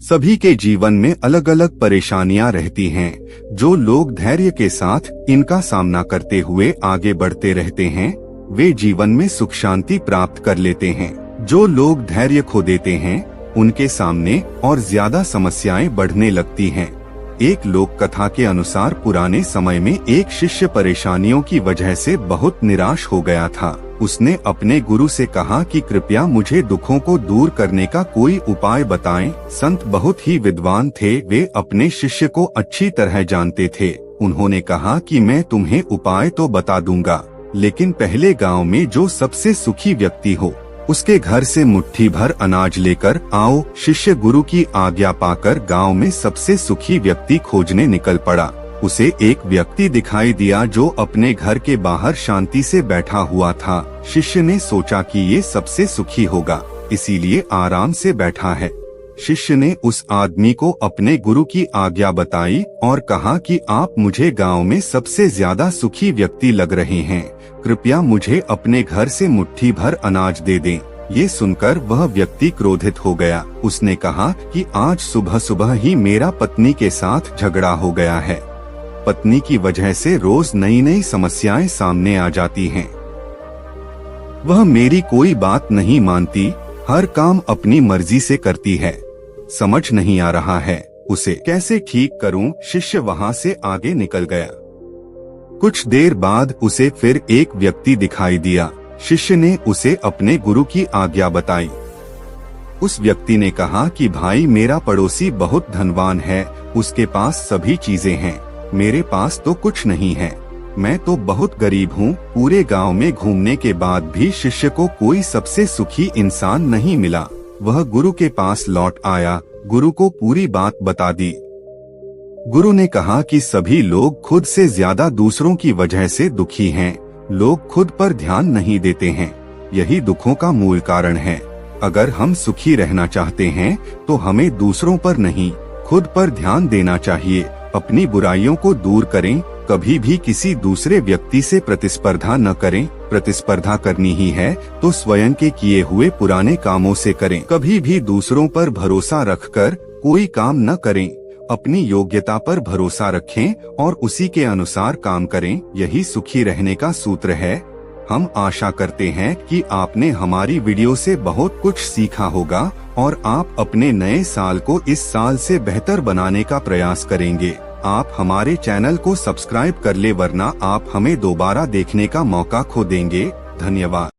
सभी के जीवन में अलग अलग परेशानियां रहती हैं। जो लोग धैर्य के साथ इनका सामना करते हुए आगे बढ़ते रहते हैं, वे जीवन में सुख शांति प्राप्त कर लेते हैं। जो लोग धैर्य खो देते हैं, उनके सामने और ज्यादा समस्याएं बढ़ने लगती हैं। एक लोक कथा के अनुसार पुराने समय में एक शिष्य परेशानियों की वजह से बहुत निराश हो गया था। उसने अपने गुरु से कहा कि कृपया मुझे दुखों को दूर करने का कोई उपाय बताएं। संत बहुत ही विद्वान थे, वे अपने शिष्य को अच्छी तरह जानते थे। उन्होंने कहा कि मैं तुम्हें उपाय तो बता दूंगा, लेकिन पहले गांव में जो सबसे सुखी व्यक्ति हो, उसके घर से मुट्ठी भर अनाज लेकर आओ। शिष्य गुरु की आज्ञा पाकर गांव में सबसे सुखी व्यक्ति खोजने निकल पड़ा। उसे एक व्यक्ति दिखाई दिया जो अपने घर के बाहर शांति से बैठा हुआ था। शिष्य ने सोचा कि ये सबसे सुखी होगा, इसीलिए आराम से बैठा है। शिष्य ने उस आदमी को अपने गुरु की आज्ञा बताई और कहा कि आप मुझे गांव में सबसे ज्यादा सुखी व्यक्ति लग रहे हैं, कृपया मुझे अपने घर से मुट्ठी भर अनाज दे दें। ये सुनकर वह व्यक्ति क्रोधित हो गया। उसने कहा कि आज सुबह सुबह ही मेरा पत्नी के साथ झगड़ा हो गया है। पत्नी की वजह से रोज नई नई समस्याएं सामने आ जाती हैं। वह मेरी कोई बात नहीं मानती, हर काम अपनी मर्जी से करती है। समझ नहीं आ रहा है उसे कैसे ठीक करूं। शिष्य वहां से आगे निकल गया। कुछ देर बाद उसे फिर एक व्यक्ति दिखाई दिया। शिष्य ने उसे अपने गुरु की आज्ञा बताई। उस व्यक्ति ने कहा कि भाई, मेरा पड़ोसी बहुत धनवान है, उसके पास सभी चीजें हैं, मेरे पास तो कुछ नहीं है। मैं तो बहुत गरीब हूँ। पूरे गांव में घूमने के बाद भी शिष्य को कोई सबसे सुखी इंसान नहीं मिला। वह गुरु के पास लौट आया, गुरु को पूरी बात बता दी। गुरु ने कहा कि सभी लोग खुद से ज्यादा दूसरों की वजह से दुखी हैं। लोग खुद पर ध्यान नहीं देते हैं, यही दुखों का मूल कारण है। अगर हम सुखी रहना चाहते हैं तो हमें दूसरों पर नहीं, खुद पर ध्यान देना चाहिए। अपनी बुराइयों को दूर करें। कभी भी किसी दूसरे व्यक्ति से प्रतिस्पर्धा न करें। प्रतिस्पर्धा करनी ही है तो स्वयं के किए हुए पुराने कामों से करें। कभी भी दूसरों पर भरोसा रखकर कोई काम न करें। अपनी योग्यता पर भरोसा रखें और उसी के अनुसार काम करें। यही सुखी रहने का सूत्र है। हम आशा करते हैं कि आपने हमारी वीडियो से बहुत कुछ सीखा होगा और आप अपने नए साल को इस साल से बेहतर बनाने का प्रयास करेंगे। आप हमारे चैनल को सब्सक्राइब कर ले, वरना आप हमें दोबारा देखने का मौका खो देंगे। धन्यवाद।